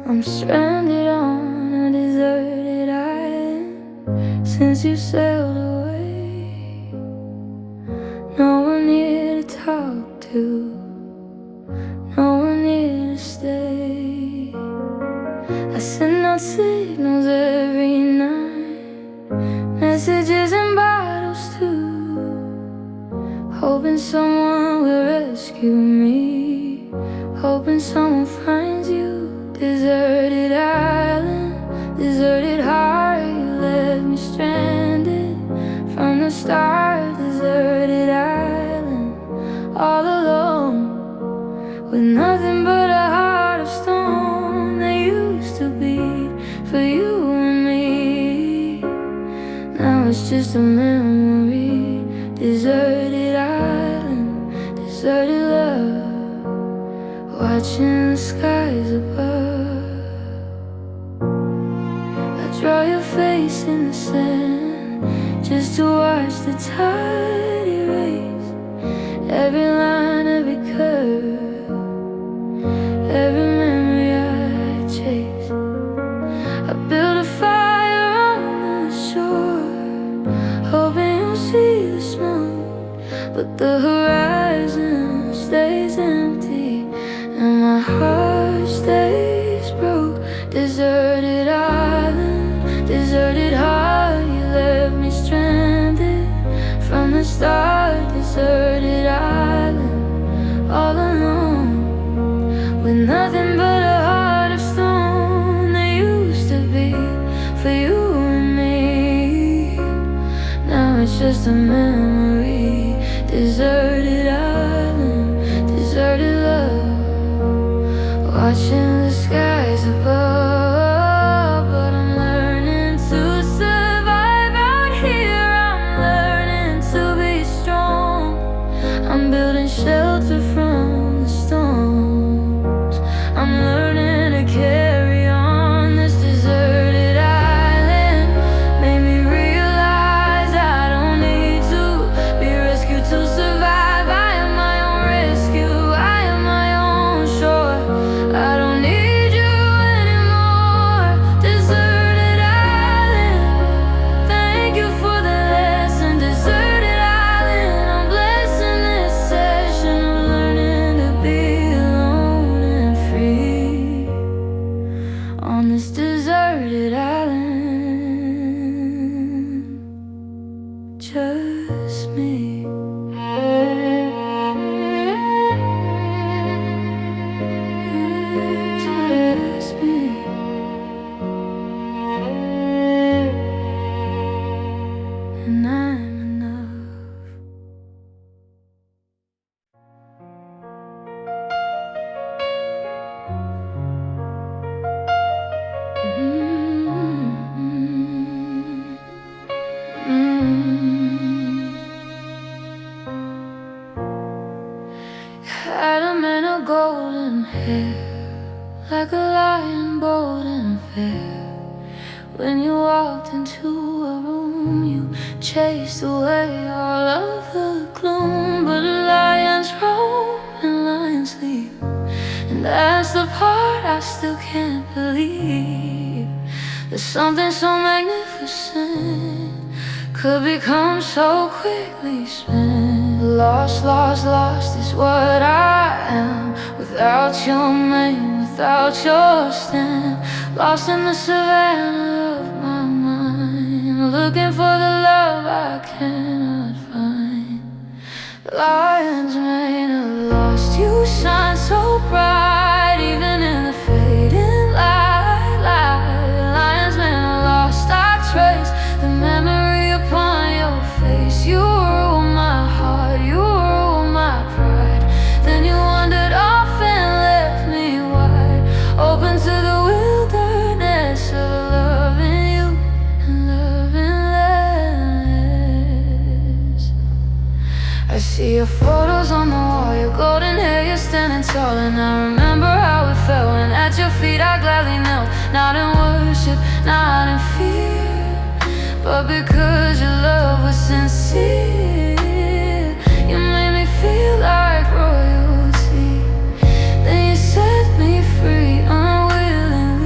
I'm stranded on a deserted island since you sailed away. No one here to talk to, no one here to stay. I send out signals every night, messages in bottles too, hoping someone will rescue me, hoping someone finds you. Deserted island, deserted heart, you left me stranded from the start. Deserted island, all alone, with nothing but a heart of stone that used to beat for you and me. Now it's just a memory. Deserted island, deserted love, watching the skies above. I draw your face in the sand just to watch the tide erase every line, every curve, every memory I chase. I build a fire on the shore, hoping you'll see the smoke, but the horizon stays empty and my heart stays broke. Deserted island, deserted heart, you left me stranded from the start. Deserted island, all alone, with nothing but a heart of stone that used to be for you and me. Now it's just a memory. Deserted island, deserted love, watching the skies above. But I'm learning to survive out here. I'm learning to be strong. I'm building shelter from the storms. I'm learning to carry on. This deserted island made me realize I don't need to be rescued to survive. I am my own rescue, I am my own shore. I don't need you anymore. Deserted island, thank you for the lesson. Deserted island, I'm blessing this session of learning to be alone and free on this deserted island. Just me. Just me. And I'm enough. Had a man of golden hair, like a lion bold and fair. When you walked into a room, you chased away all of the gloom. But lions roam and lions sleep, and that's the part I still can't believe. There's something so magnificent could become so quickly spent. Lost, lost, lost is what I am, without your name, without your stamp. Lost in the savannah of my mind, looking for the love I cannot find. Lions made of lost, you shine so bright, even in the fading light, Lions made of lost, I trace the memory upon your face. You rule my heart, you rule my pride. Then you wandered off and left me wide open to the wilderness of loving you and loving less. I see your photos on the wall, your golden hair, you're standing tall. And I remember how it felt when at your feet I gladly knelt. Not in worship, not in fear, but because your love was sincere. You made me feel like royalty. Then you set me free unwillingly.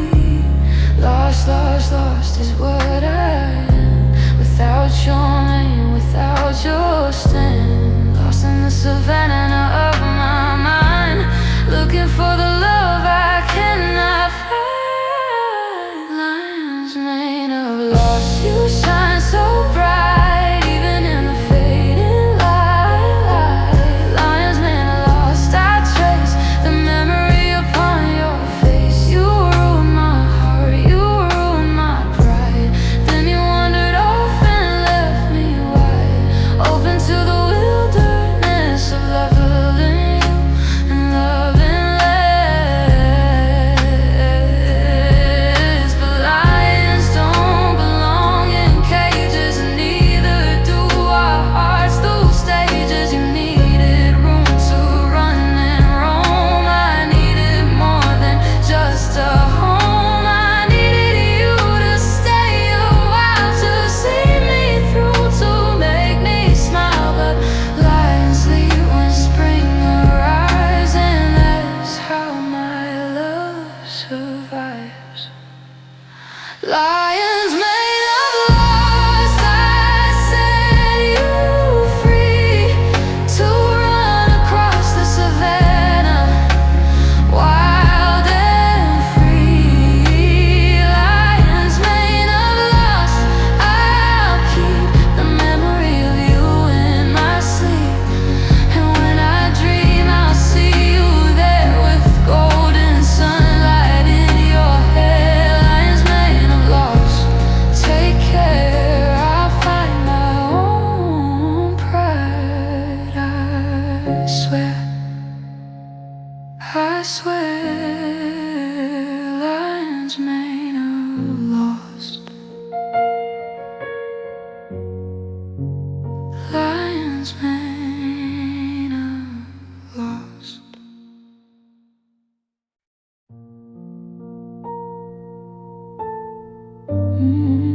survives. Lions made of loss that set you free to run across the savannah, wild and free. Lions made of loss, I'll keep the memory of you in my sleep. And when I dream, I'll see you there with golden sunlight in your hair. Lions made of loss, take care, I'll find my own pride. I swear, I swear, lions made of lost. Lions made of lost. Mm-hmm.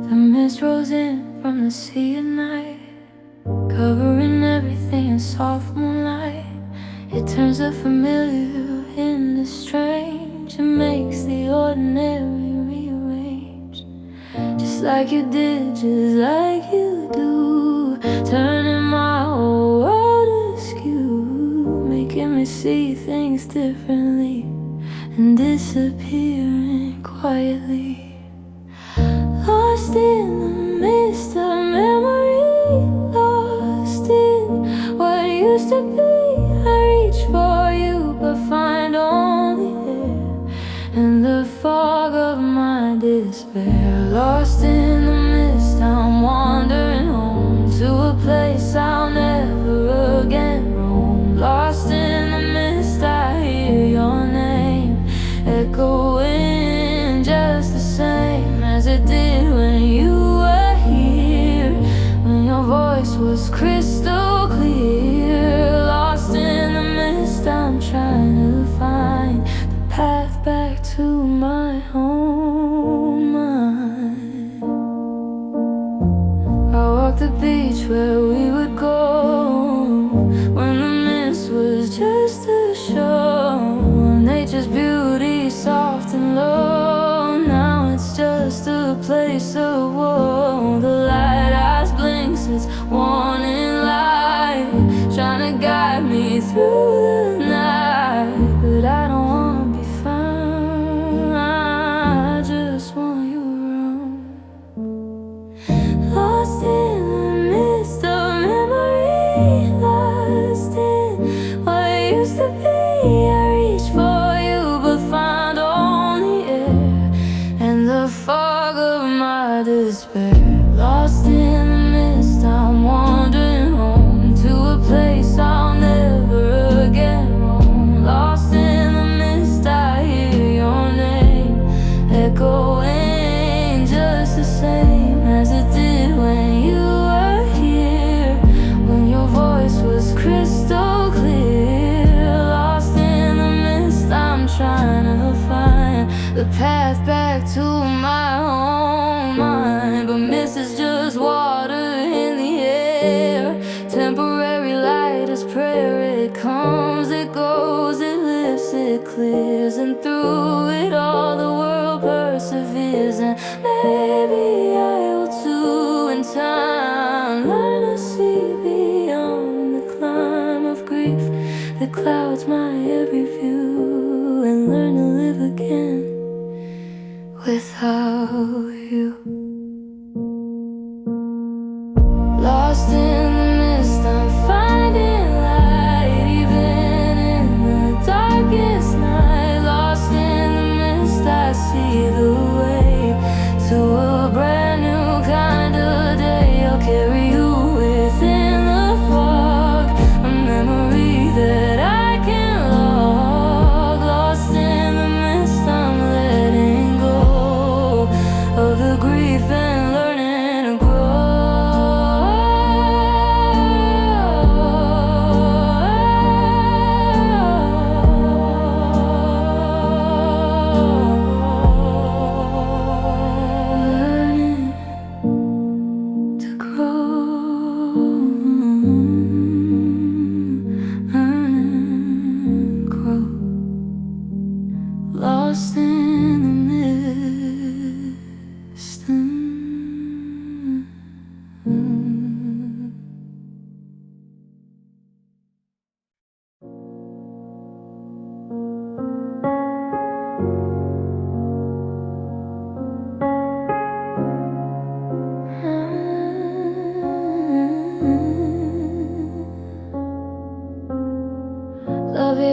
The mist rolls in from the sea at night, covering everything in soft moonlight. It turns the familiar into strange and makes the ordinary rearrange. Just like you did, just like you do, turning my whole world askew, making me see things differently and disappearing quietly. Lost in the mist of memory, lost in what used to be. I reach for you but find only air and the fog of my despair. Lost in the mist, I'm wandering home to a place I'll never again roam. Lost in the mist, I hear your name echoing just the same as it did when you were here, when your voice was crystal clear. Lost in the mist, I'm trying to find the path back to my home mind. I walked the beach where we would go when the mist was just a show of nature's beauty, soft and low. Now it's just a place of woe. The lighthouse blinks its warning light, trying to guide me through the night. But I don't wanna be found, I just want you around. Lost in the mist of memory, lost in what used to be. I reach for you but find only air and the fog of my despair. Lost in the mist, I'm wandering home to a place I'll never again roam. Lost in the mist, I hear your name echoing just the same as it did when you were here, when your voice was crystal clear. Lost in the mist, I'm trying to find the path back to my own mind. But mist is just water in the air, temporary light is prayer. It comes, it goes, it lifts, it clears, and through it all the world perseveres. And maybe I will too in time, learn to see beyond the climb of grief that clouds my every view, and learn to live again without you. Lost in the mist, I'm finding light even in the darkest night. Lost in the mist, I see the way to a brand new kind of day. I'll carry you within the fog, a memory that I can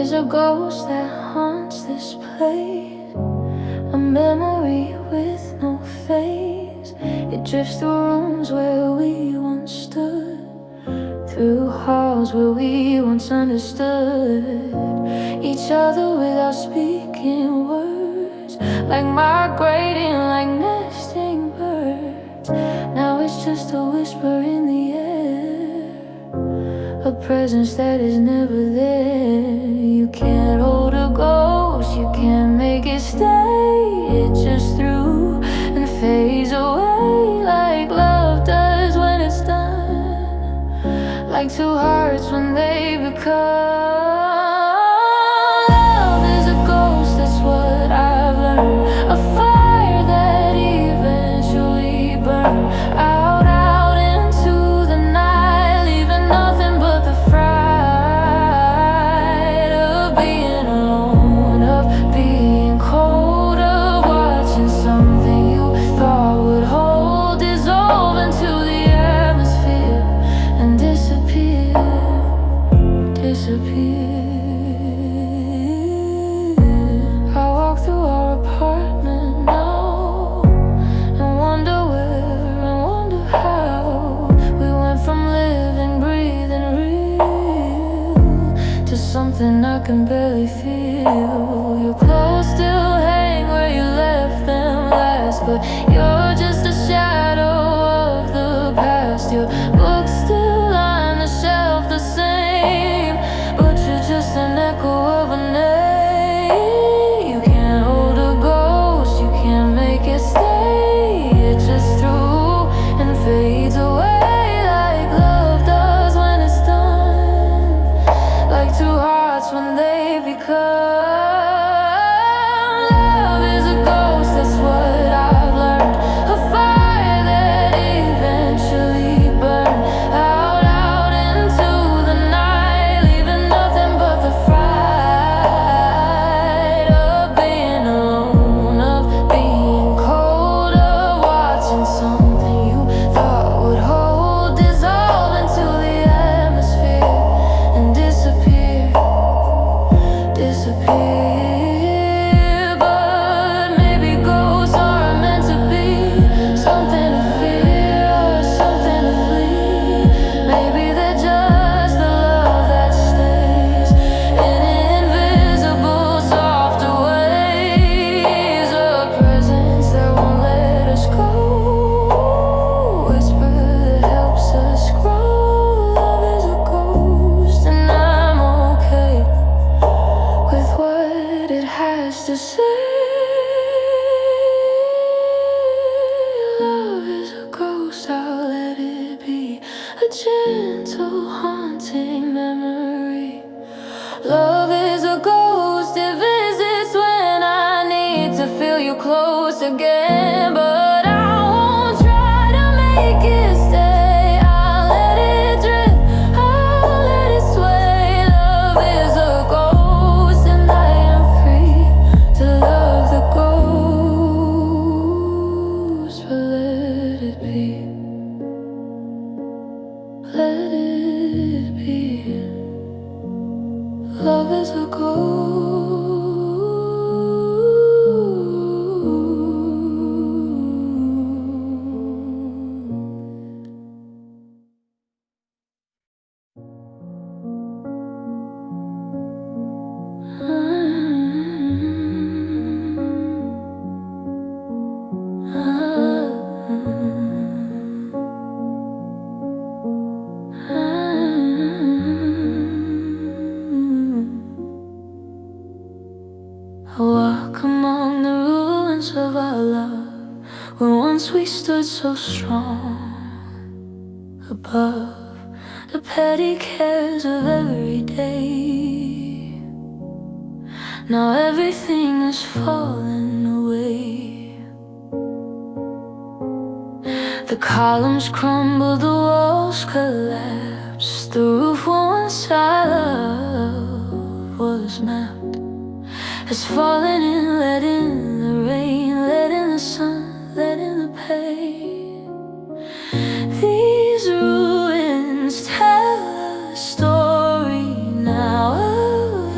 is a ghost that haunts this place, a memory with no face. It drifts through rooms where we once stood, through halls where we once understood each other without speaking words, like migrating, like nesting birds. Now it's just a whisper in the air, a presence that is never there. You can't hold a ghost, you can't make it stay. It just through and fades away, like love does when it's done, like two hearts when they become. Love is a ghost, that's what I've learned, a fire that eventually burns out, out into the night, leaving nothing but the fright of being alone, of being cold, of watching something you thought would hold dissolve into the atmosphere and disappear, disappear. I walk through our apartment now and wonder where and wonder how we went from living, breathing real to something I can barely feel. Your clothes still hang where you left them last, but you're just a shadow of the past. Your books still line the shelf the same, but you're just an echo of a name. You can't hold a ghost, you can't make it stay. It just through and fades away, like love does when it's done, like two hearts when they become. Love is a ghost, that's what I've learned, a fire that eventually burned out, out into the night, leaving nothing but the fright of being alone, of being cold, of watching something you thought would hold dissolve into the atmosphere and disappear, disappear. But maybe ghosts aren't meant to be something to fear or something to flee. Maybe they're just the love that stays in invisible softer ways, a presence that won't let us go, whisper that helps us grow. Love is a ghost and I'm okay with what it has to say. Love is a ghost, I'll let it be, a gentle haunting memory. Love is a ghost, it visits when I need to feel you close again, but I won't try to make it stay. I'll let it drift, I'll let it sway. Love is a ghost and I am free to love the ghost, but let it be, let it be. Love is a ghost. I walk among the ruins of our love, where once we stood so strong, above the petty cares of every day. Now everything is falling away. The columns crumble, the walls collapse. The roof once I loved was mapped, has fallen in, let in the rain, let in the sun, let in the pain. These ruins tell a story now of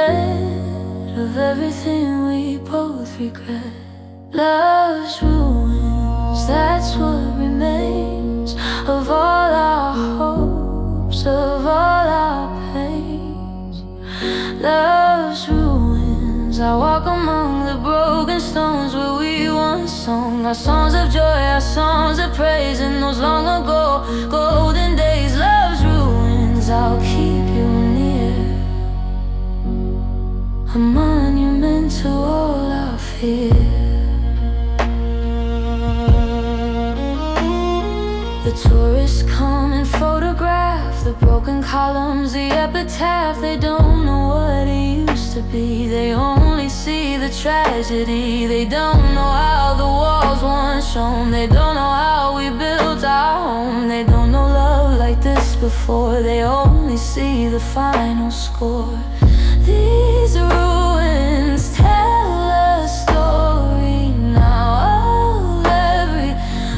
bed of everything we both regret. Love's ruins, that's what remains of all our hopes, of all our pains. Love's ruins, I walk among the broken stones where we once sung our songs of joy, our songs of praise. In those long ago golden days, love's ruins, I'll keep you near, a monument to all our fear. The tourists come and photograph the broken columns, the epitaph. They don't know what it used to be, they only see the tragedy. They don't know how the walls once shone, they don't know how we built our home. They don't know love like this before, they only see the final score. These ruins tell a story now of every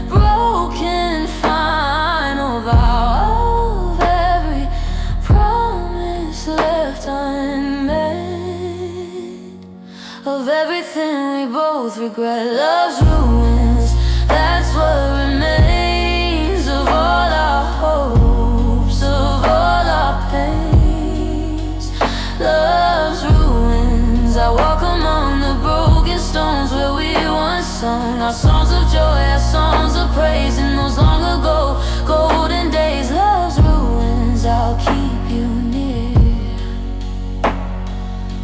broken final vow, of every promise left unmade, of everything we both regret. Love's ruins, that's what remains of all our hopes, of all our pains. Love's ruins, I walk among the broken stones where we once sung our songs of joy, our songs of praise. In those long ago golden days, love's ruins, I'll keep you near,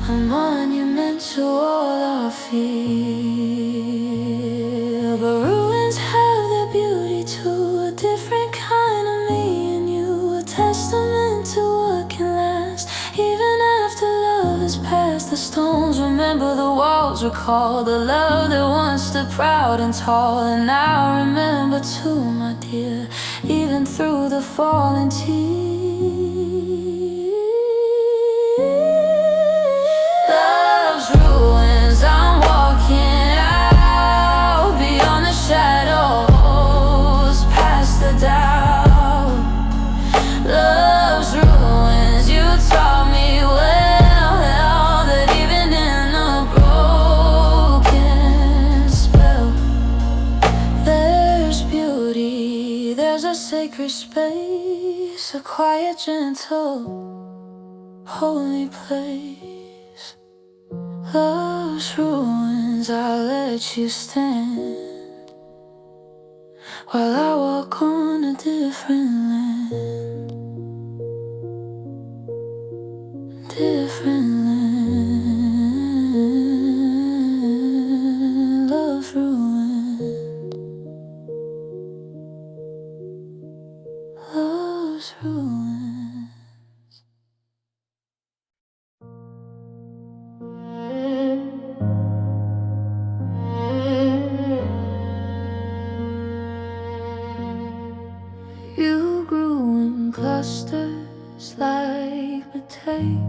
a monument to all our fear. But ruins have their beauty too, a different kind of me and you, a testament to what can last even after love is past. The stones remember, the walls recall the love that once stood proud and tall. And I remember too, my dear, even through the falling tears. Love's ruins, I'm walking out beyond the shadows, past the doubt. Love's ruins, you taught me well that even in a broken spell, there's beauty, there's a sacred space, a quiet, gentle, holy place. Love's ruins, I'll let you stand while I walk on a different land, different land. Love's ruined, love's ruined. You grew in clusters like a tape,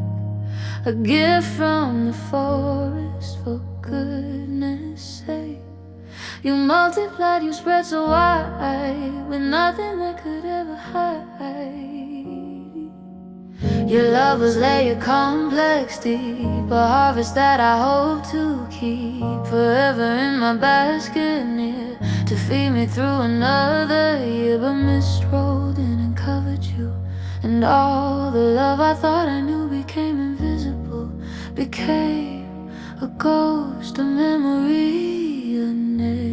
a gift from the forest, for goodness sake. You multiplied, you spread so wide, with nothing that could ever hide. Your love was layered, complex, deep, a harvest that I hope to keep forever in my basket, near to feed me through another year. But mist rolled in and covered you, and all the love I thought I knew became invisible, became a ghost, a memory, a name.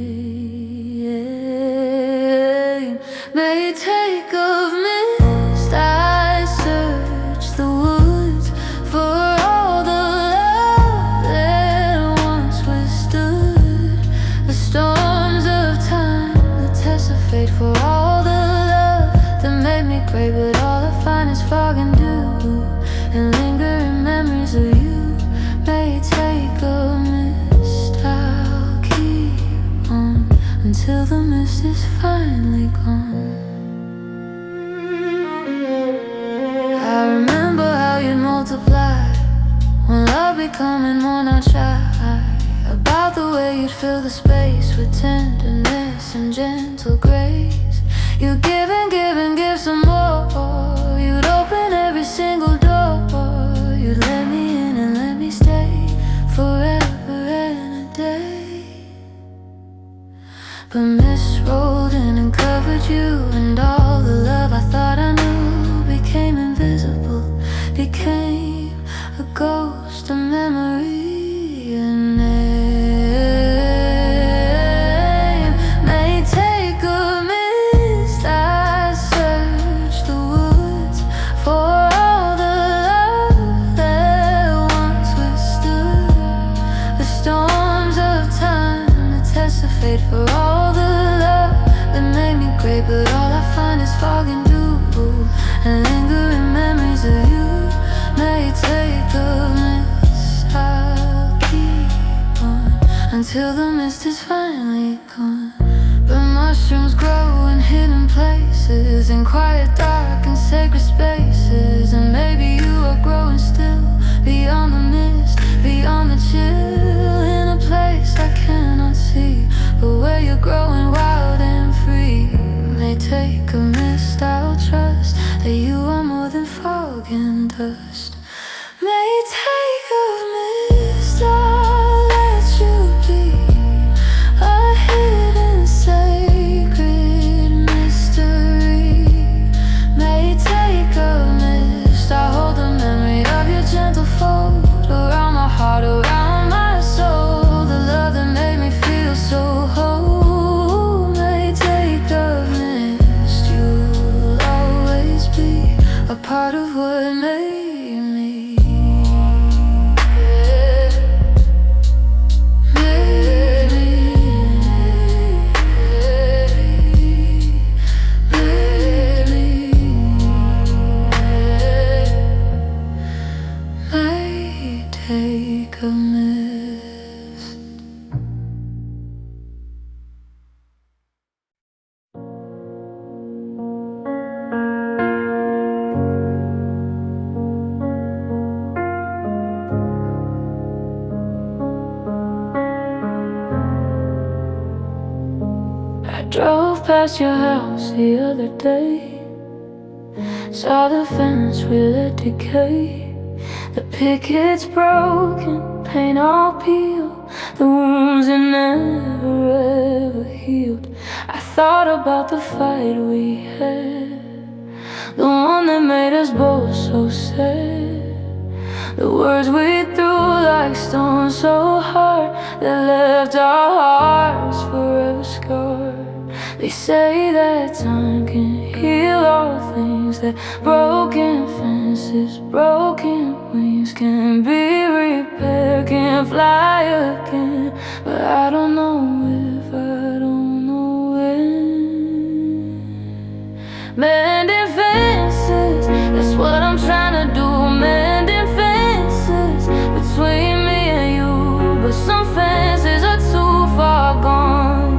May take of mist, I search the woods for all the love that once withstood the storms of time, the test of fate, for all the love that made me great. But all I find is fog and dew, and lingering memories of you. May take a mist, I'll keep on until the mist is finally gone. I remember how you'd multiply when love becoming more not shy, about the way you'd fill the space with tenderness and gentle grace. You'd give and give and give some more, you'd open every single door, you'd let me in and let me it for all the love that made me great, but all I find is fog and dew and lingering memories of you. May take a miss, I'll keep on until the mist is finally gone. But mushrooms grow in hidden places, in quiet, dark and sacred spaces. And maybe you are growing still, beyond the mist, beyond the chill, in a place I cannot see, but where you're growing wild and free. May take a mist, I'll trust that you are more than fog and dust. May take a mist, I'll let you be a hidden sacred mystery. May take a mist, I'll hold the memory of your gentle fold around my heart, around my soul, the love that made me feel so whole. May take a mist, you'll always be a part of what made me. Take a mist. I drove past your house the other day, saw the fence we let decay. The picket's broken, paint all peeled, the wounds that never ever healed. I thought about the fight we had, the one that made us both so sad. The words we threw like stones so hard, that left our hearts forever scarred. They say that time can heal all things, that broken fences, broken wings can be repaired, can fly again. But I don't know if, I don't know when. Mending fences, that's what I'm trying to do. Mending fences between me and you, but some fences are too far gone.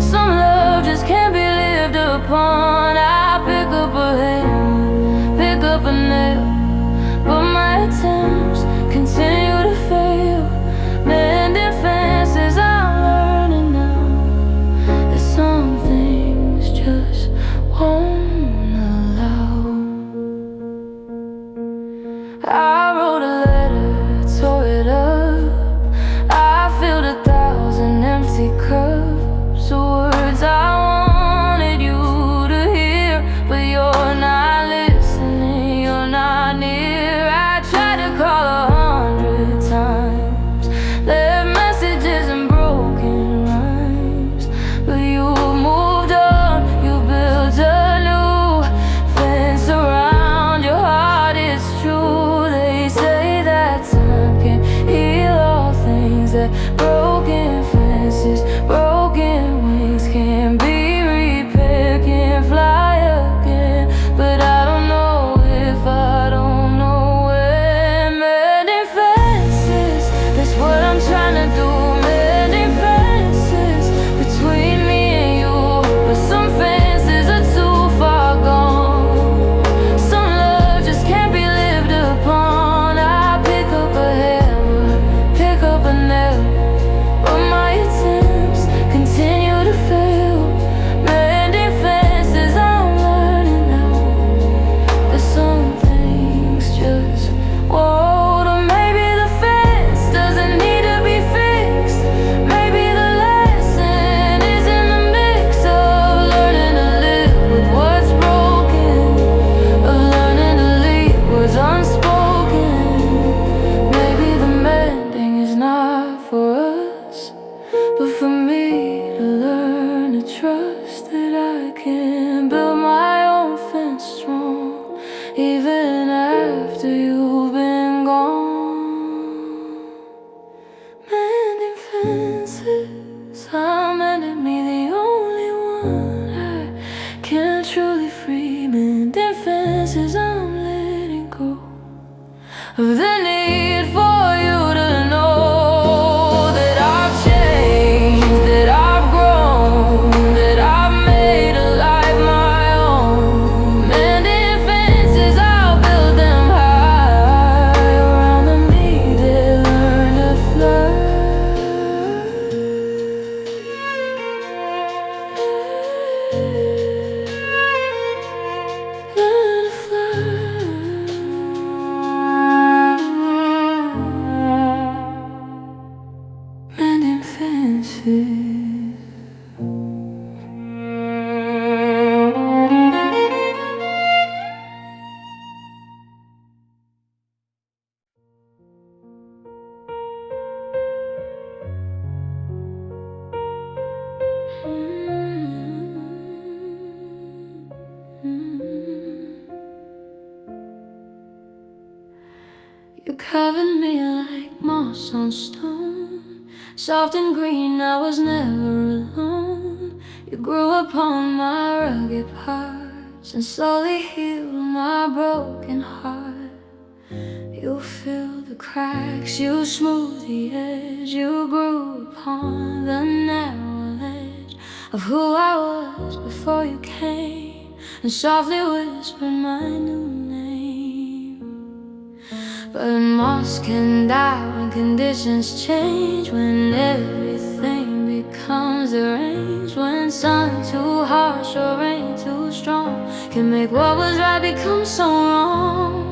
Some love just can't be lived upon. I pick up a hammer, pick up a nail, but my attempts continue to fail. Mending fences, I'm learning now that some things just won't allow. I wrote a letter, tore it up, I filled 1,000 empty cups, the words I wanted you to hear, but you're not listening, you're not near. I tried to call 100 times, left messages and broken rhymes, but you moved on, you built a new fence around your heart. It's true, they say that time can heal all things, that broken fences, broken wings can be repaired, can fly again. But I don't know if, I don't know when. Mending fences, that's what I'm trying to do. Mending fences between me and you, but some fences are too far gone. Some love just can't be lived upon. I pick up a hammer, pick up a nail, places. You covered me like moss on stone, soft and green, I was never alone. You grew upon my rugged parts and slowly healed my broken heart. You filled the cracks, you smoothed the edge, you grew upon the narrow ledge of who I was before you came and softly whispered my new name. But moss can die when conditions change, when everything becomes deranged, when sun too harsh or rain too strong can make what was right become so wrong.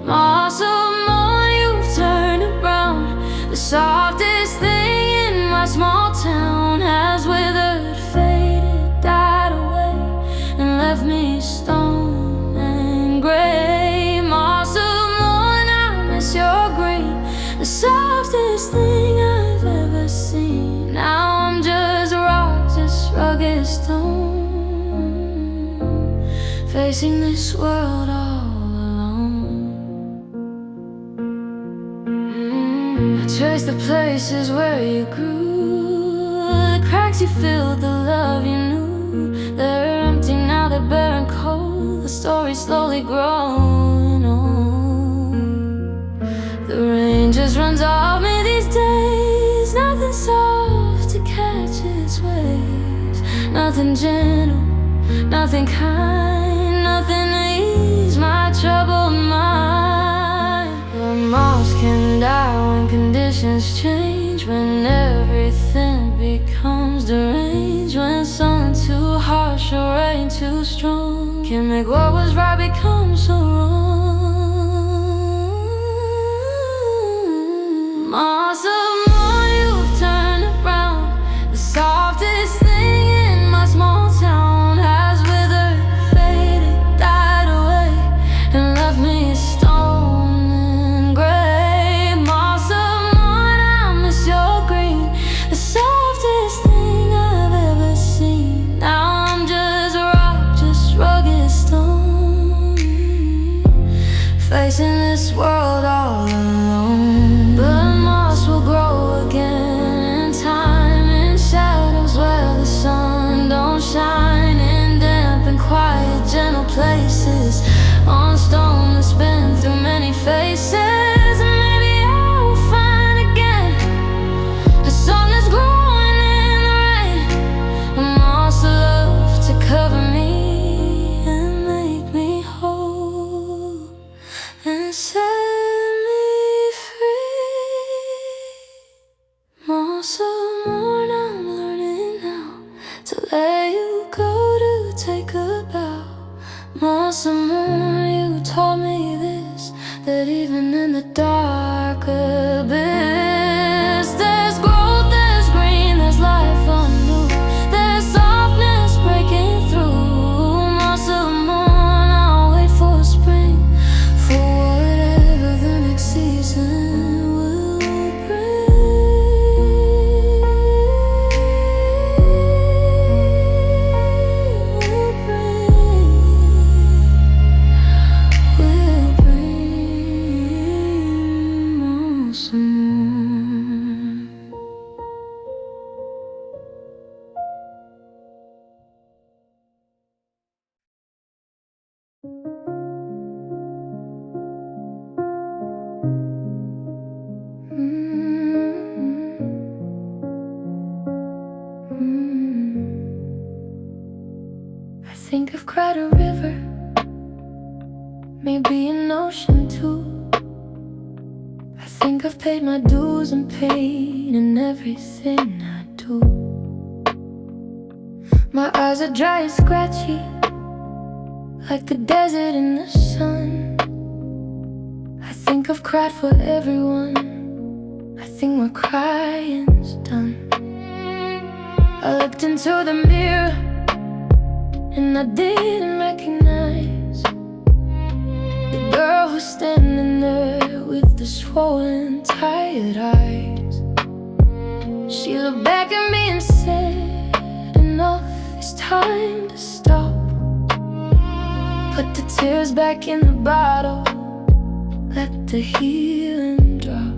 Moss of morn, you've turned to brown. The softest thing in my small town has withered, faded, died away, and left me stone and gray. Moss of morn, I miss your green, the softest thing I've ever seen. Now I'm just rock, just rugged stone, facing this world all trace the places where you grew, the cracks you filled, the love you knew. They're empty now, they're bare and cold, the story's slowly growing old. The rain just runs off me these days, nothing soft to catch its waves, nothing gentle, nothing kind, nothing to ease my troubled mind. But moss can die when conditions change, when everything becomes deranged, when sun too harsh or rain too strong can make what was right become so wrong. Moss of morn, you've turned to brown. The softest thing in my small town has withered, faded, died away, and left me stone and gray. Moss of morn, I miss your green, the softest thing I've ever seen. Now I'm just rock, just rugged stone, facing this world all alone. But moss will grow again in time, in shadows where the sun don't shine, in damp and quiet, gentle places, on stone that's been through many faces. And maybe I will find again a song that's growing in the rain, a moss of love to cover me and make me whole and set me free. Moss of morn, I'm learning now to let you go, to take a bow. Moss of morn, you taught me this, that even in the dark abyss, there's growth, there's green, there's life anew, there's softness breaking through. Moss of morn, I'll wait for spring, for whatever the next season will bring. Moss of morn. I think I've cried a river, maybe an ocean too. I think I've paid my dues and pain in everything I do. My eyes are dry and scratchy, like the desert in the sun. I think I've cried for everyone, I think my crying's done. I looked into the mirror and I didn't recognize the girl who's standing there with the swollen, tired eyes. She looked back at me and said, "Enough, it's time to stop. Put the tears back in the bottle, let the healing drop."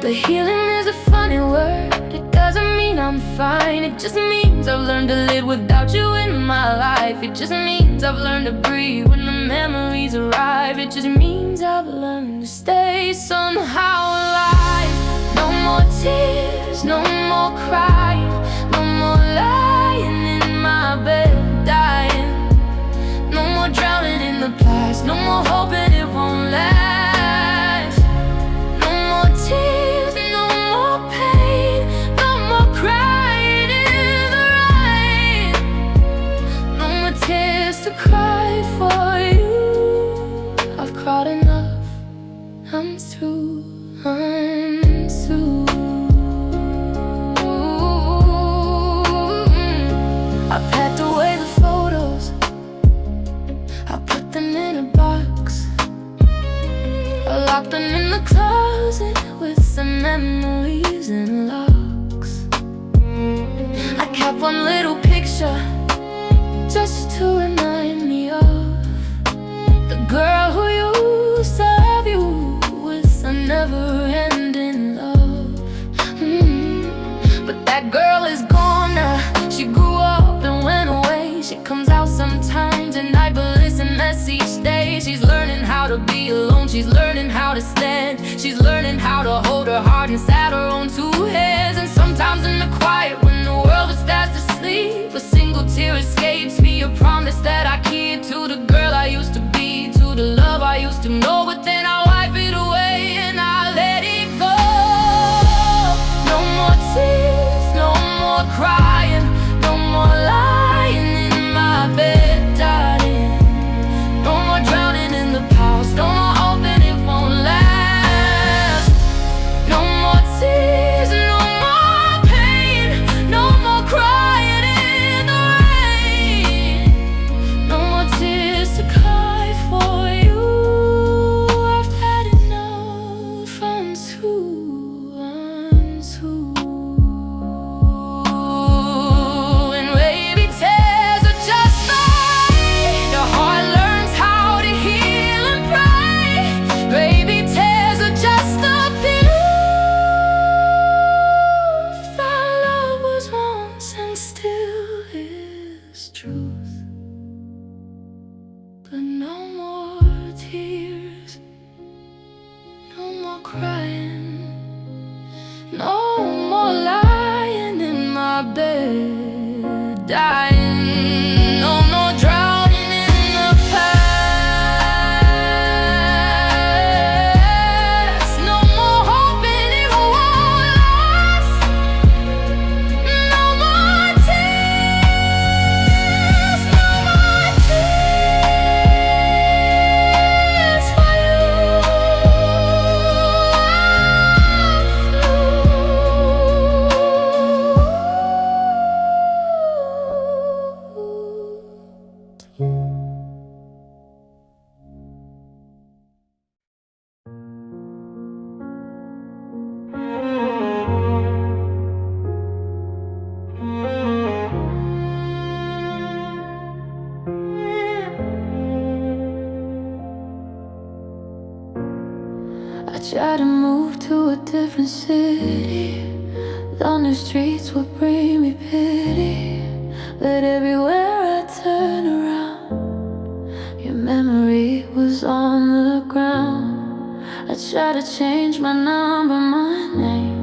But healing is a funny word. It doesn't mean I'm fine. It just means I've learned to live without you in my life. It just means I've learned to breathe when the memories arrive. It just means I've learned to stay somehow alive. No more tears, no more crying, no more lying in my bed dying. No more drowning in the past, no more hoping it won't last. No more tears, no more pain, no more crying in the rain. No more tears to cry for you. I've cried enough, I'm through, I'm through. I packed away the photos, I put them in a box. I locked them in the closet with some memories and locks. I kept one little picture just to remind me of the girl who used to love you with a never-ending love. But that girl is gone now. She grew up and went away. She comes out sometimes at night, but listen, that's each day. She's learning how to be alone. She's learning how to stand. She's learning how to hold her heart inside her own two hands. And sometimes in the quiet, when the world is fast asleep, a single tear escapes me. A promise that I keep to the girl I used to be, to the love I used to know. But then I wipe it away and I let it go. No more tears, no more crying, no more lying in my bed dying. No more drowning in the past, no more hoping it won't last. No more tears, no more pain, no more crying in the rain. No more tears to cry for you. I've had enough, I'm through, I'm through. And baby, tears are just the way your heart learns how to heal and pray. Baby, tears are just the proof that love was once and still is truth. But no more tears, no more crying, no more lying in my bed dying. No more drowning in the past. No more hoping it won't last. No more tears, no more tears for you. I tried to move to a different city. The new streets would bring me pity. But everywhere I turn around, your memory was on the ground. I tried to change my number, my name.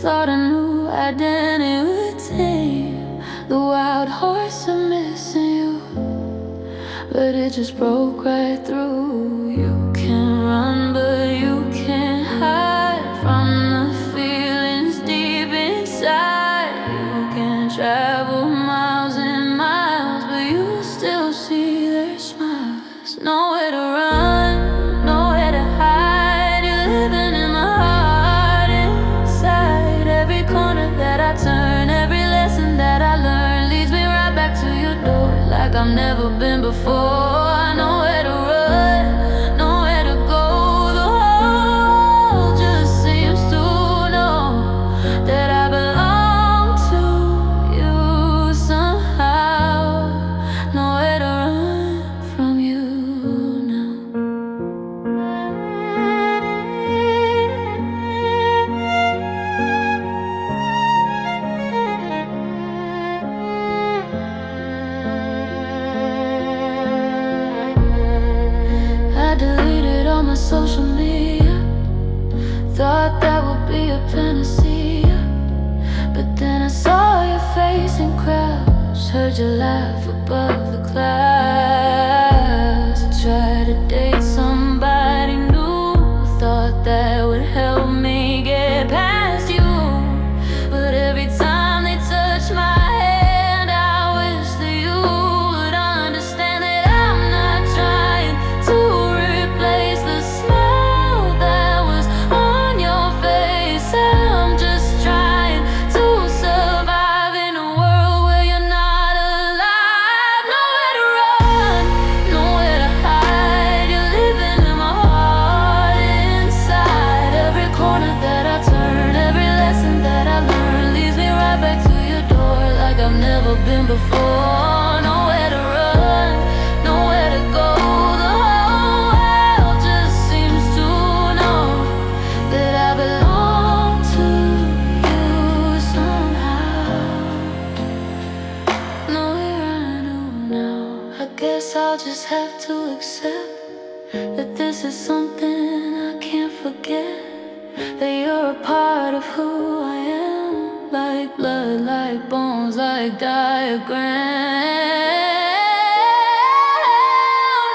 Thought a new identity would tame the wild horse of missing you. But it just broke right through. You can run, but you can't hide from the feelings deep inside. You can travel miles and miles, but you still see their smiles. Nowhere to run, nowhere to hide. You're living in my heart inside. Every corner that I turn, before. Nowhere to run, nowhere to go. The whole world just seems to know that I belong to you somehow. Nowhere to run from you now. I deleted all my social media, thought that would be a panacea. But then I saw your face in crowds, heard you laugh above the clouds. I tried to date somebody new, thought that would help me get past you. But every time they touch my hand, I wish that you would understand that I'm not trying to replace the smile that was on your face. I'm just trying to survive in a world where you're not alive. Nowhere to run, nowhere to hide. You're living in my heart inside. Every corner that I turn, every lesson that I learn leads me right back to your door like I've never been before. Nowhere to run, nowhere to go. The whole world just seems to know that I belong to you somehow. Nowhere I know now. I guess I'll just have to accept that this is something I can't forget. That you're a part of who I am, like blood, like bones, like diagrams.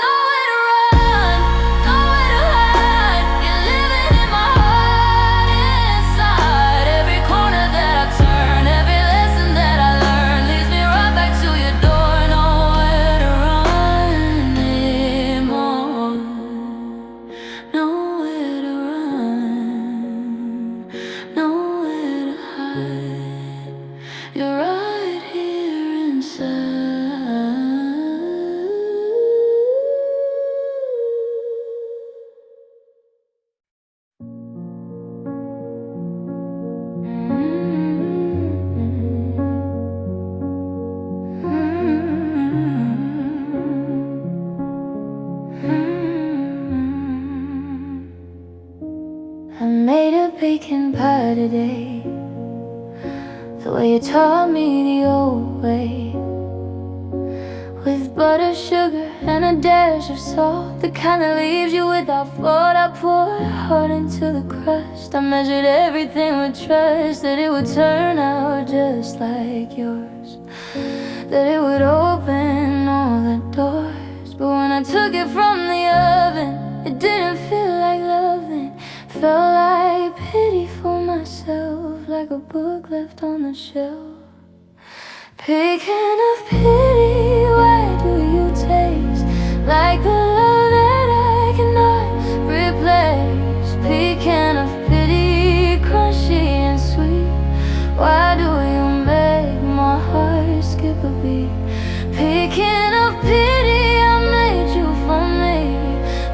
Nowhere to run, nowhere to hide. You're living in my heart inside. Every corner that I turn, every lesson that I learn leads me right back to your door. Nowhere to run anymore. Nowhere to run, nowhere to hide. You're right here inside. I made a pecan pie today, the way you taught me the old way, with butter, sugar, and a dash of salt, the kind that leaves you without fault. I poured hard into the crust. I measured everything with trust, that it would turn out just like yours, that it would open all the doors. But when I took it from the oven, it didn't feel like loving. Felt like pity for myself, like a book left on the shelf. Picking of pity, why do you taste like the love that I cannot replace? Picking of pity, crunchy and sweet, why do you make my heart skip a beat? Picking of pity, I made you for me,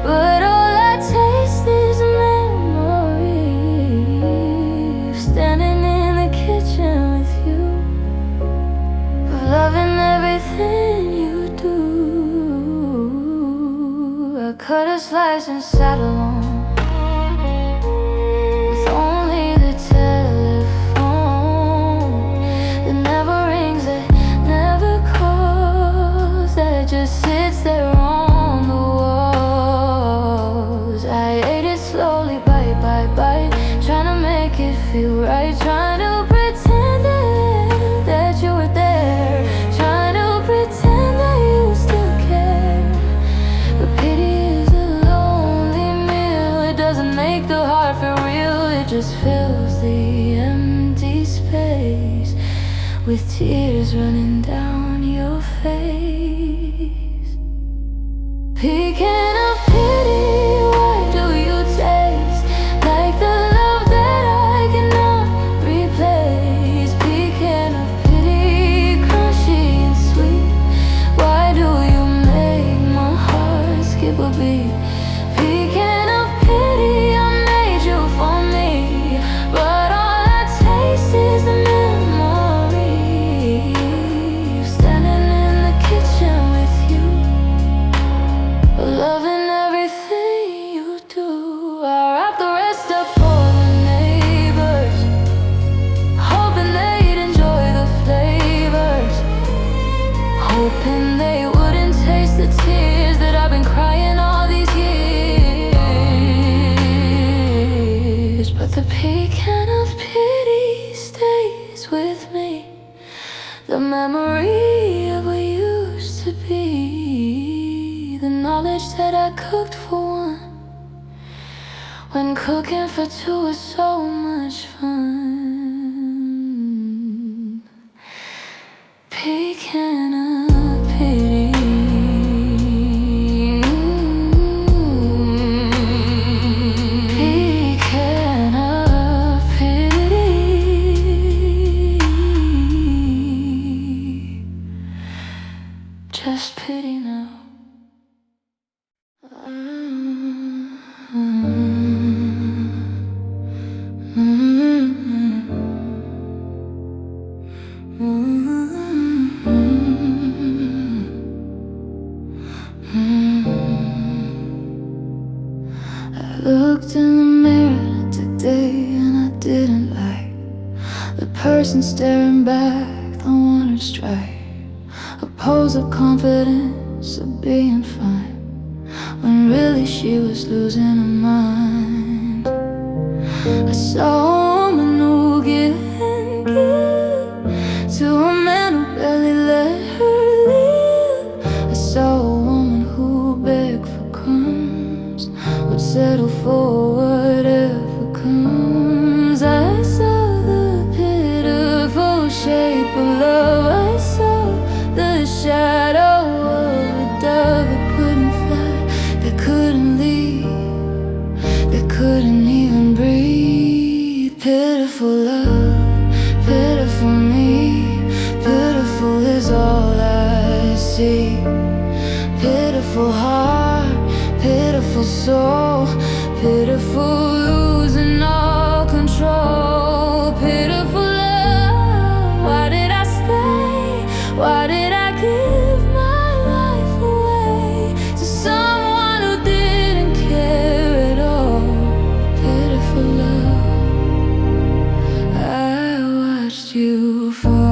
but all I taste is memory of standing in the kitchen with you, of loving everything you do. I cut a slice and sat alone, with only the telephone that never rings, that never calls, that just sits there on the walls. I ate it slowly, bite by bite, trying to make it feel right, trying to pretend that you were there, trying to pretend that you still care. But pity is a lonely meal. It doesn't make the heart feel real, it just fills the empty space with tears running down your face. Picking of pity, why do you taste like the love that I cannot replace? Picking of pity, crunchy and sweet, why do you make cooked for one, when cooking for two is so much fun. Picking up pity, picking up pity, just pity now. I looked in the mirror today and I didn't like the person staring back, the one who'd strike a pose of confidence of being fine, when really she was losing her mind. I saw a woman who give and give to a man who barely let her live. I saw a woman who begged for crumbs, would settle for whatever comes. I saw the pitiful shape of love. I saw the shadow of a dove that couldn't fly, that couldn't leave, that couldn't even breathe. Pitiful love, pitiful me, pitiful is all I see. Pitiful heart, pitiful soul, pitiful losing all control. Pitiful love, why did I stay? Why did I give my life away to someone who didn't care at all? Pitiful love, I watched you fall.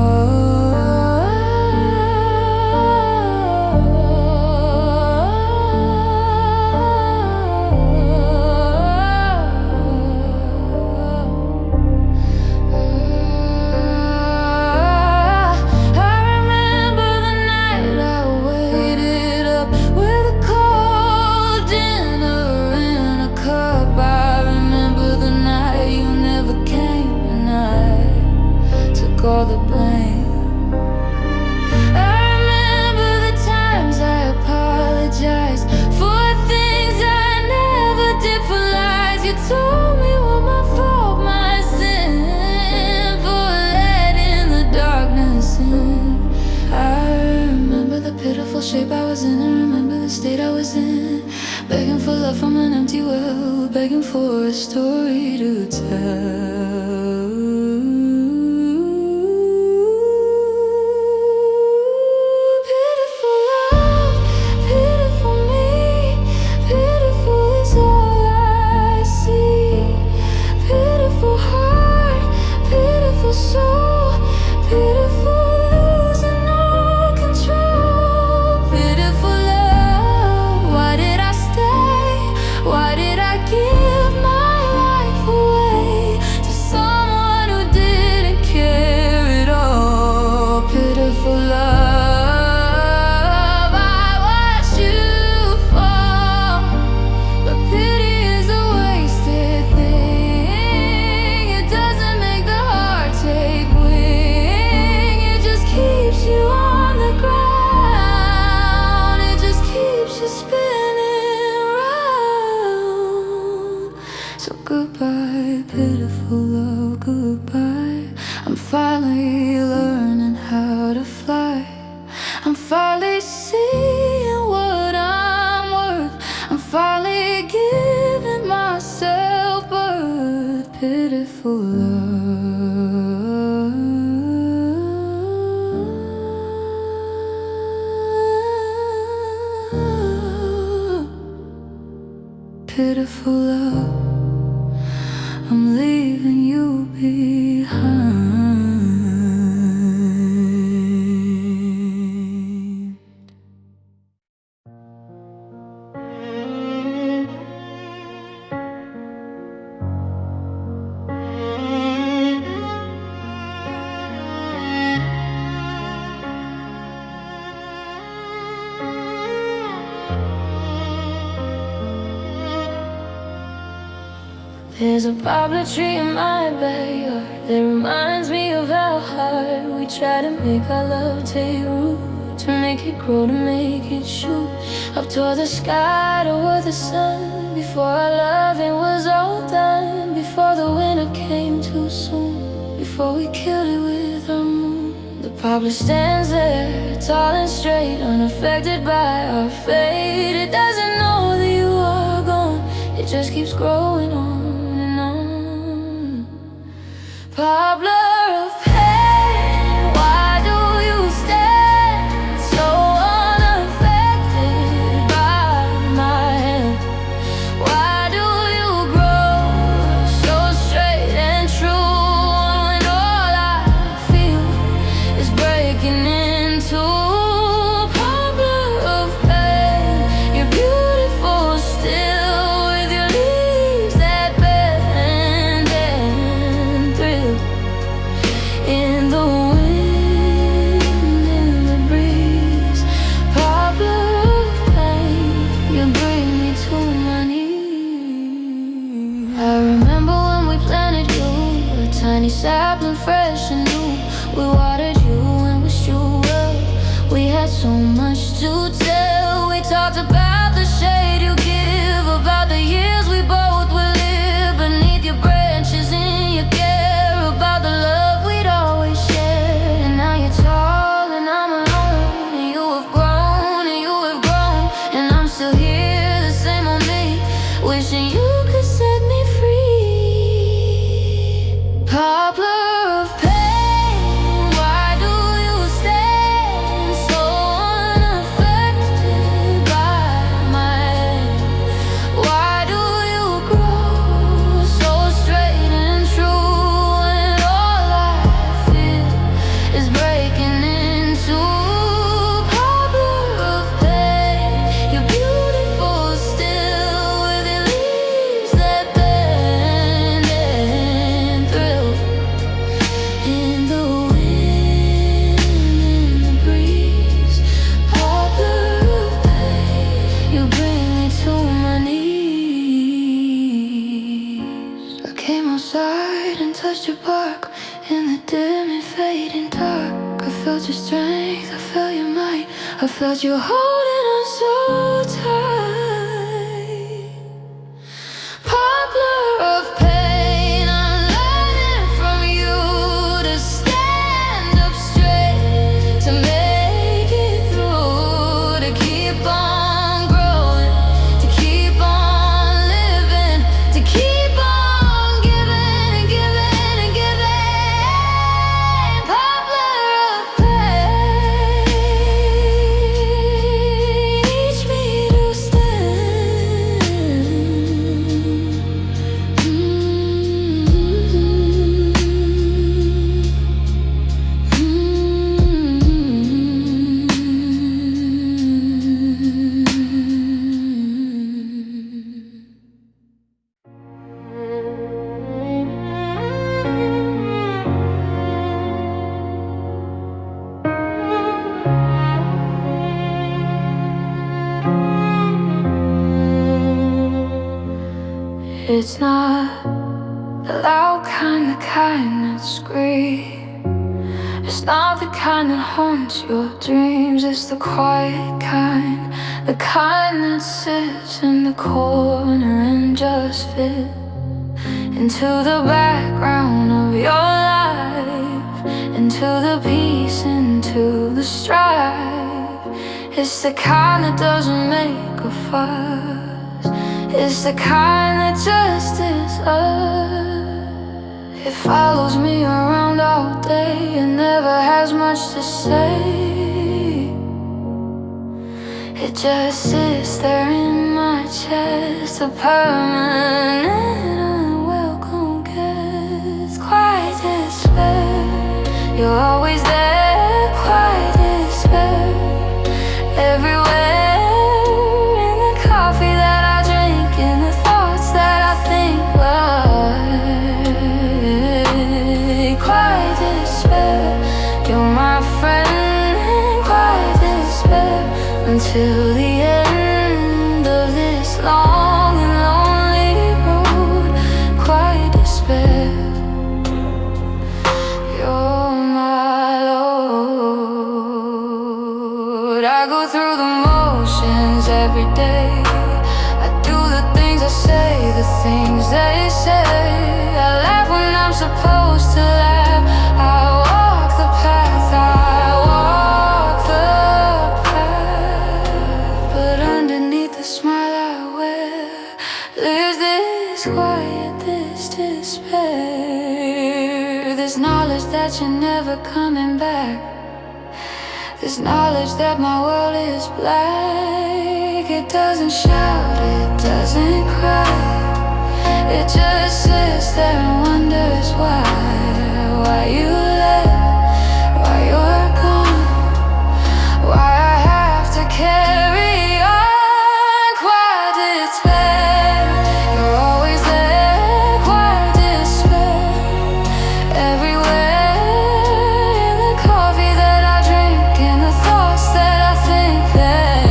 All the blame. I remember the times I apologized for things I never did for lies. You told me what my fault, my sin, for letting the darkness in. I remember the pitiful shape I was in, and remember the state I was in, begging for love from an empty well, begging for a story to tell. So goodbye, pitiful love, goodbye. I'm finally learning how to fly. I'm finally seeing what I'm worth. I'm finally giving myself birth. Pitiful love, pitiful love. I'm leaving you behind. There's a poplar tree in my backyard that reminds me of how hard we try to make our love take root, to make it grow, to make it shoot up toward the sky, toward the sun. Before our loving was all done, before the winter came too soon, before we killed it with our moon. The poplar stands there, tall and straight, unaffected by our fate. It doesn't know that you are gone, it just keeps growing on and on. Poplar of pain, why do you stand so unaffected by my hand? Why do you grow so straight and true when all I feel is breaking into? Poplar of pain, you're beautiful still, with your leaves that bend and thrill in the wind, in the breeze. Poplar of pain, you bring me to my knees. I remember when we planted you, a tiny sapling fresh and new. We watered you and wished you well. We had so much to tell. We talked about the shade you give, about the years we both would live beneath your branches in your care, about the love we'd always share. And now you're tall and I'm alone, and you have grown and you have grown, and I'm still here, the same old me, wishing you could set me free. Poplar of pain, why do you stand so unaffected by my hand? Why do you grow so straight and true when all I feel is breaking into? Poplar of pain, you're beautiful still, with your leaves that bend and thrill in the wind, in the breeze. Poplar of pain, you bring me to my knees. I came outside and touched your bark in the dim and fading dark. I felt your strength, I felt your might, I felt you holding on so tight. Poplar of pain, I'm learning from you to stand up straight, to make it through, to keep on growing, to keep on living, to keep on giving and giving and giving. Poplar of pain, teach me to stand. It's not the loud kind, the kind that screams. It's not the kind that haunts your dreams. It's the quiet kind, the kind that sits in the corner and just fits into the background of your life, into the peace, into the strife. It's the kind that doesn't make a fuss. It's the kind that just is us. It follows me around all day and never has much to say. It just sits there in my chest, a permanent unwelcome guest. Quiet despair, you're always there. Quiet despair, everywhere, in the coffee that I drink, in the thoughts that I think. Quiet despair, you're my friend. Quiet despair, until the end of this long and lonely road. Quiet I'm supposed to laugh. I walk the path, I walk the path. But underneath the smile I wear lives this quiet, this despair. This knowledge that you're never coming back. This knowledge that my world is black. It doesn't shout, it doesn't cry. It just sits there and wonders why you left, why you're gone, why I have to carry on. Quiet despair, you're always there. Quiet despair, everywhere. In the coffee that I drink, in the thoughts that I think. There,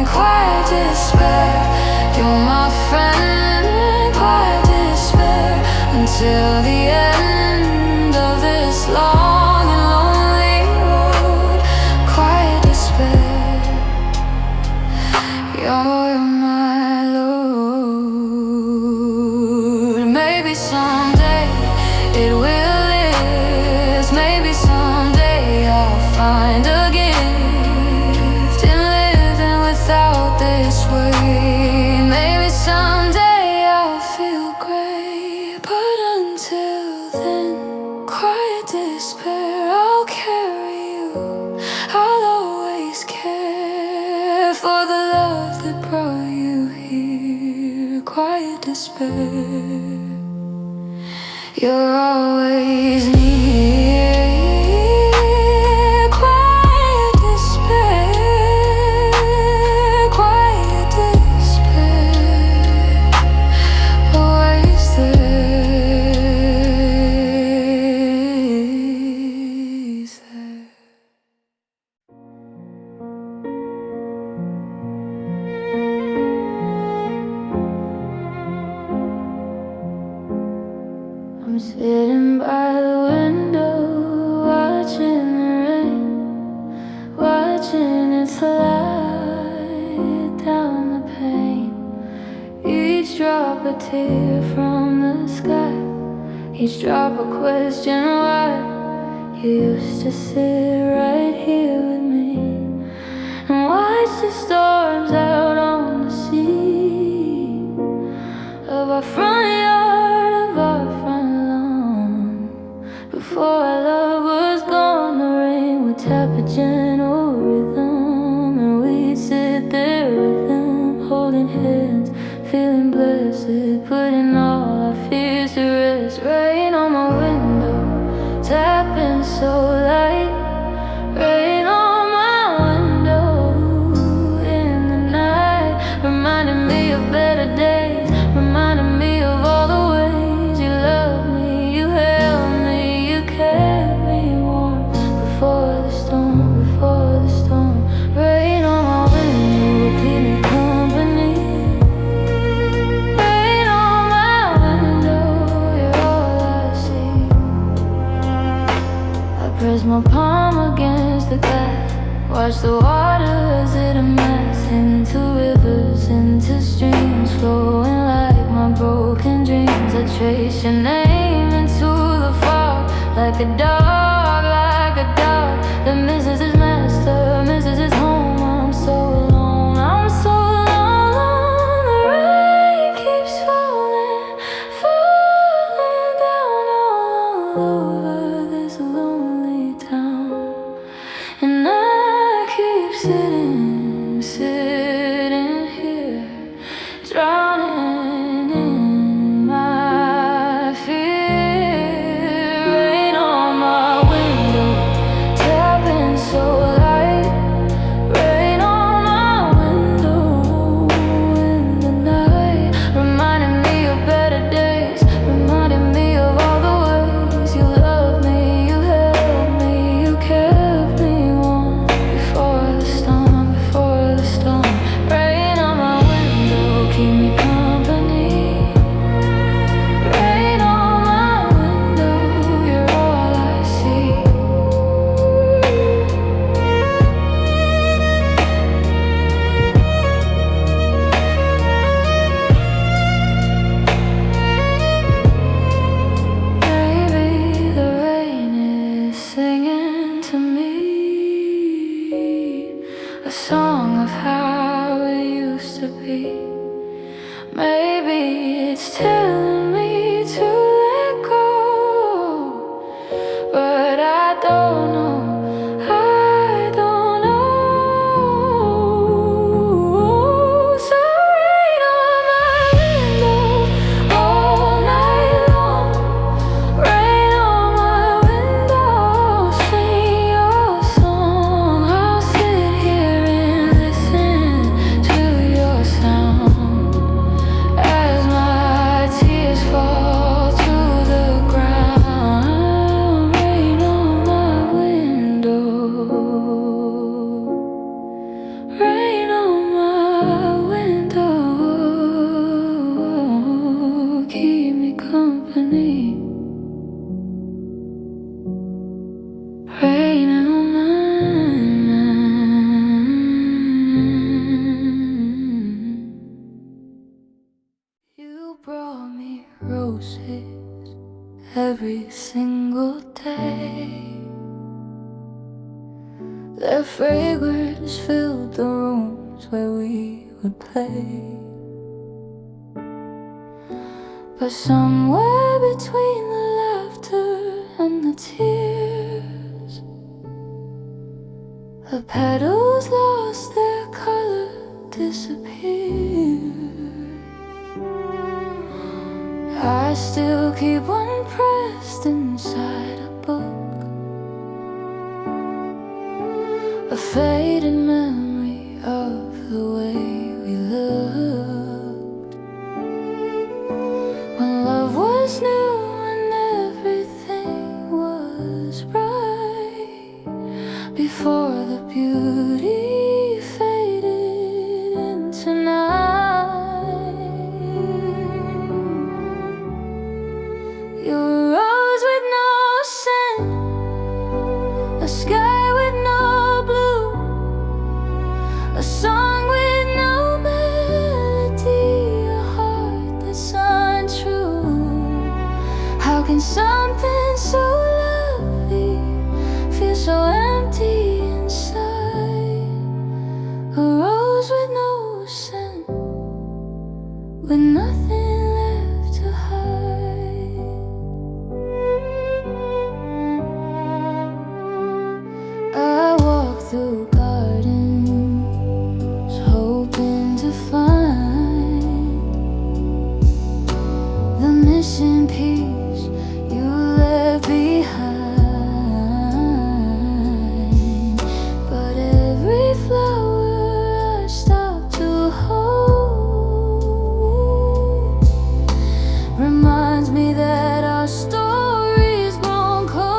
quiet despair, you're my friend. Quiet despair, until the end of this long and lonely road. Quiet despair, you're my Lord. Maybe someday it will live. Maybe someday I'll find a gift in living without this weight. Maybe someday I'll feel great, but until then, quiet despair, I'll carry you. I'll always care for the love that brought you here. Quiet despair, you're always near. Quiet despair, quiet despair, always there. I'm sitting by the window, watching the rain, watching it slide down the pane. Each drop a tear from the sky, each drop a question why. You used to sit right here with me and watch the storms out on the sea of our front yard, of our front lawn. Before our love was gone, the rain would tap a gentle rhythm, and we'd sit there with them, holding hands, feeling blessed, putting all our fears to rest. Rain on my window, tapping so light. Rain on my window in the night, reminding me of better days, reminding me of all the ways you loved me, you held me, you kept me warm. Before the storm, before the storm. Rain on my window, keep me company. Rain on my window, you're all I see. I press my palm against the glass, watch the water as it amass into rivers, into streams, flowing like my broken dreams. I trace your name into the fog, like a dog that misses his master, misses his home. I'm so alone, I'm so alone. The rain keeps falling, falling down all over this lonely town, and I keep sitting here, drowning in my fear. Rain on my roses every single day. Their fragrance filled the rooms where we would play. But somewhere between the laughter and the tears, the petals lost their color, disappeared. I still keep one pressed inside a book, a faded memory of the way we looked when love was new and everything was bright, before the beauty faded into night. You're a rose with no scent, a sky with no blue, a song with no melody, a heart that's untrue. How can something so lovely feel so empty inside? A rose with no scent, with nothing left to hide. I walk through gardens, hoping to find the missing piece you left behind. But every flower I stop to hold reminds me that our story's grown cold.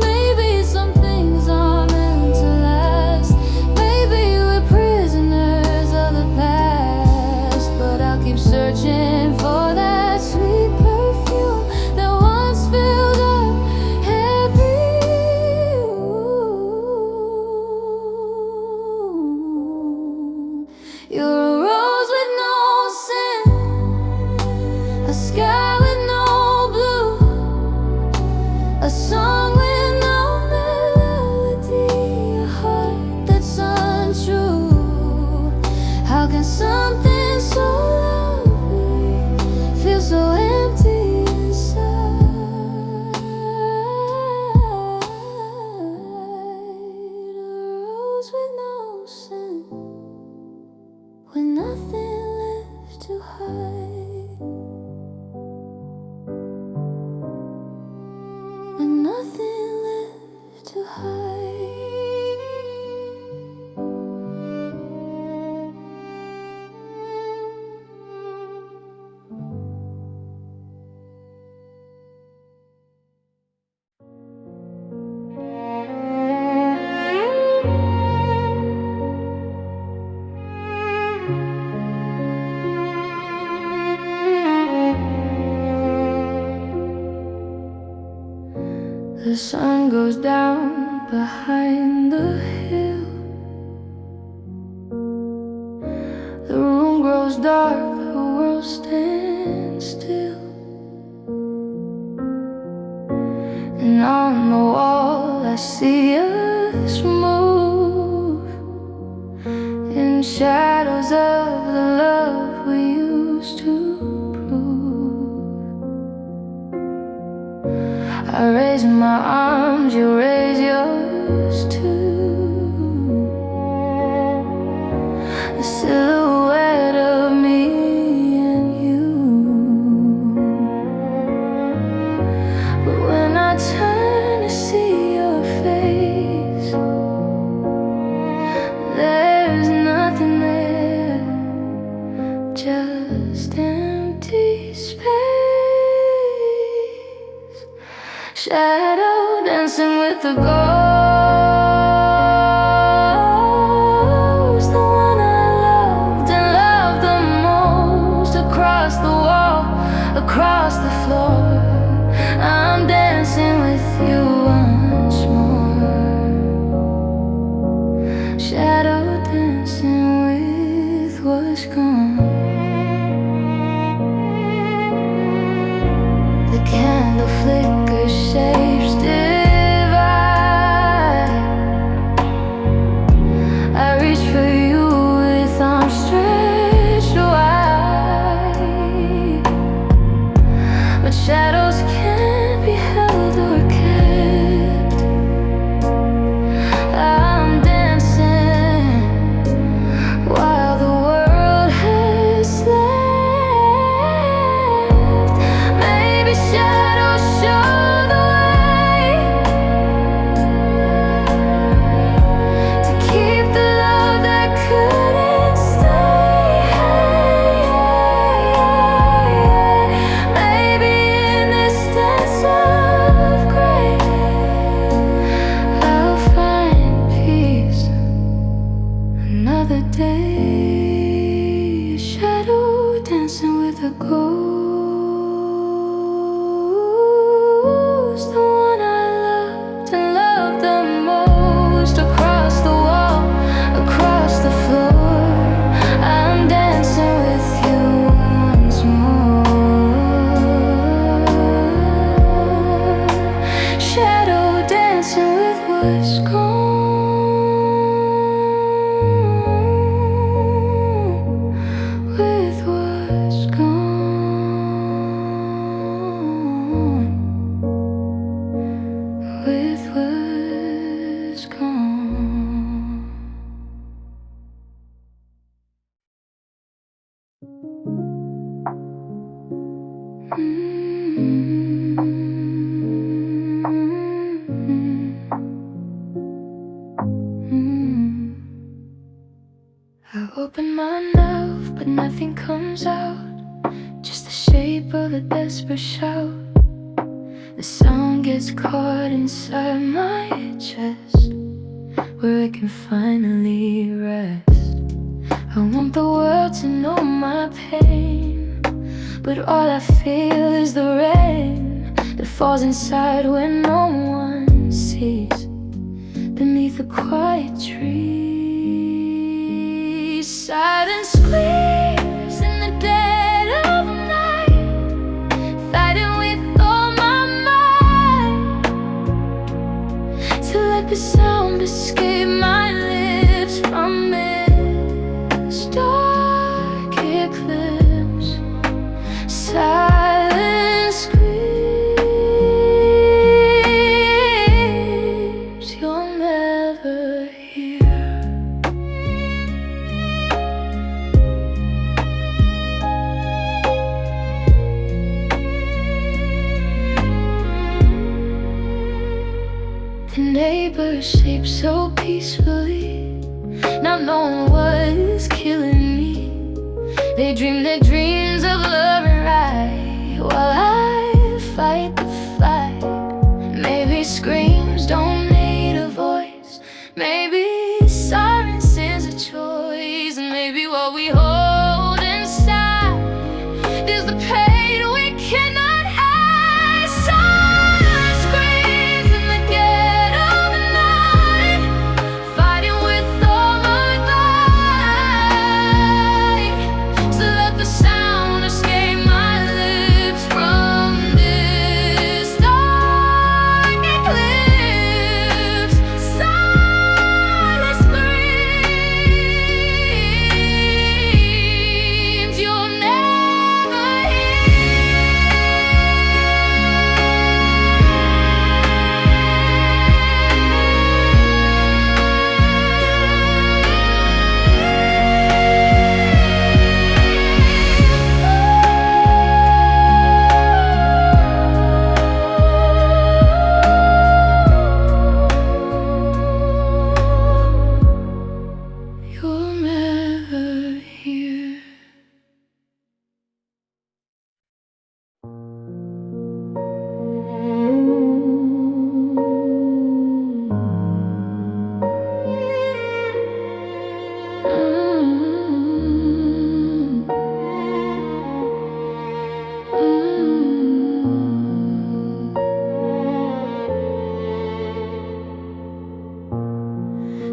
Maybe some things are meant to last, maybe we're prisoners of the past. But I'll keep searching for that sweet perfume that once filled up every room. You're a rose with no scent, a sky with no blue, a song with no melody, a heart that's untrue. How can something so lovely feel so empty inside? A rose with no scent, with nothing left to hide, with nothing left to hide. The sun goes down behind the hill, the room grows dark, the world stands still. And on the wall I see us move in shadows of the love we used to prove. I raise my arms, you raise yours too. The silhouette of me and you. But when I turn to see your face, there's nothing there, just empty space. Shadow dancing with the ghost, the one I loved and loved the most. Across the wall, across the floor, I'm dancing with you once more. Shadow dancing with what's gone. the ghost, the one I loved and loved the most. Across the wall, across the floor, I'm dancing with you once more. Shadow dancing with what's gone. With what's gone, with what's gone. I open my mouth, but nothing comes out, just the shape of a desperate shout. The sound gets caught inside my chest, where it can finally rest. I want the world to know my pain, but all I feel is the rain that falls inside when no one sees. Beneath the quiet trees, silence screams in the dead of night, fighting with all my might to let the sound escape my lips from this dark eclipse. Silence screams, you're never here. The neighbors sleep so peacefully, not knowing what is killing me. They dream their dreams of love and right, while I fight the fight. Maybe screams don't need a voice, maybe silence is a choice, and maybe what we hold inside is the pain we cannot hide. Silence screams in the dead of the night, fighting with all my might to let the sound escape my lips from this dark eclipse. Silence screams, you're never you're never here.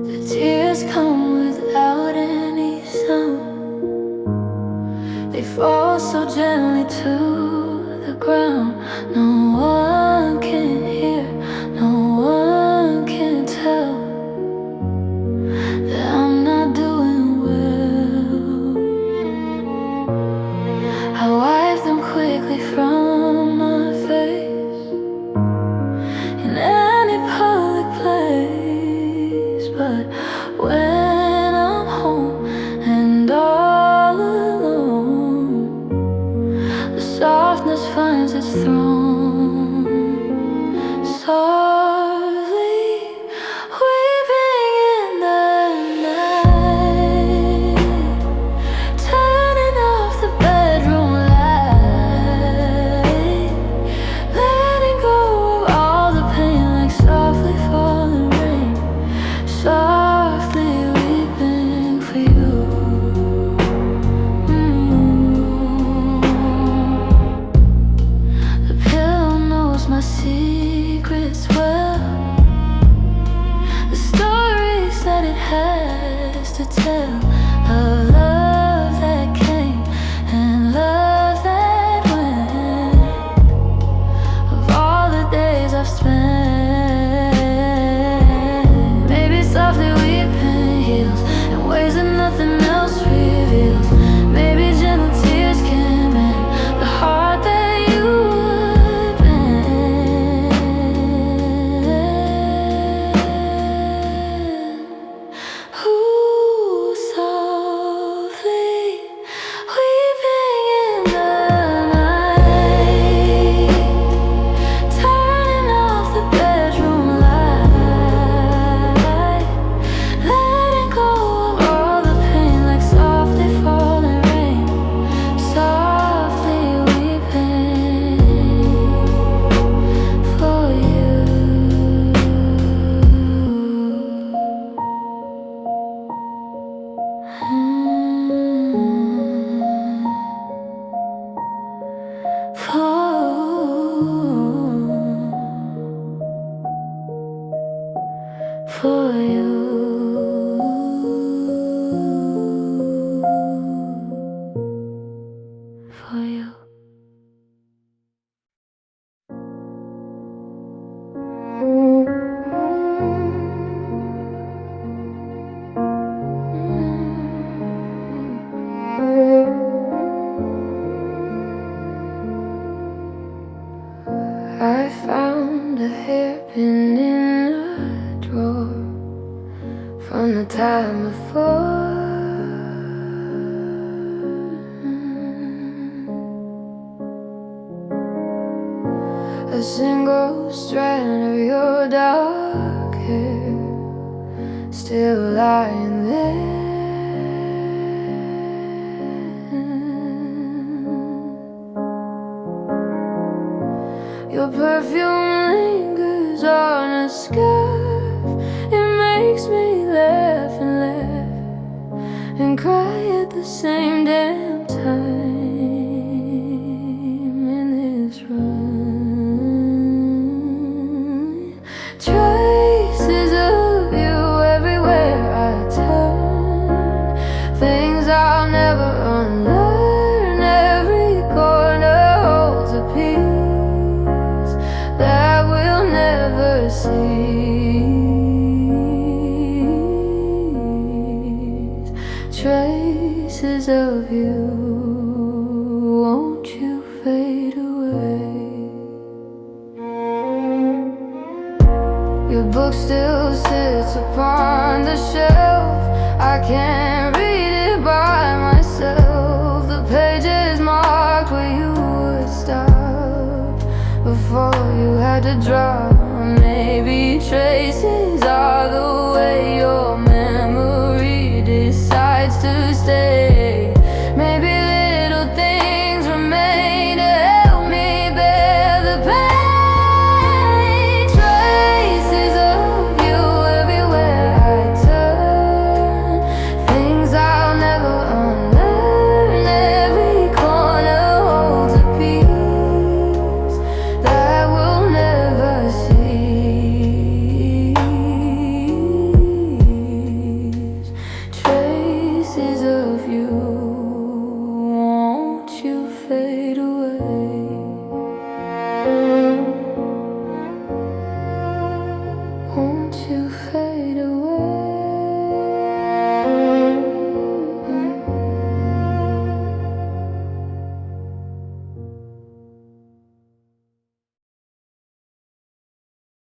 The tears come without any sound, they fall so gently to the ground. No one can hear, no one can tell that I'm not doing well. I wipe them quickly from my face in any public place, but when I'm home and all alone, the softness finds its throne. Softly weeping in the night, turning off the bedroom light, letting go of all the pain like softly falling rain, softly weeping for you. I found a hairpin in a drawer from the time before. A single strand of your dark hair still lying there. Your perfume lingers on a scarf. It makes me laugh and laugh and cry at the same damn time in this run. Traces of you everywhere I turn, things I'll never unlearn. Every corner holds a piece that we'll never cease. Traces of you, won't you fade away? Your book still sits upon the shelf. I can't read it by myself. The pages marked where you would stop before you had to drop. Maybe traces are the way you're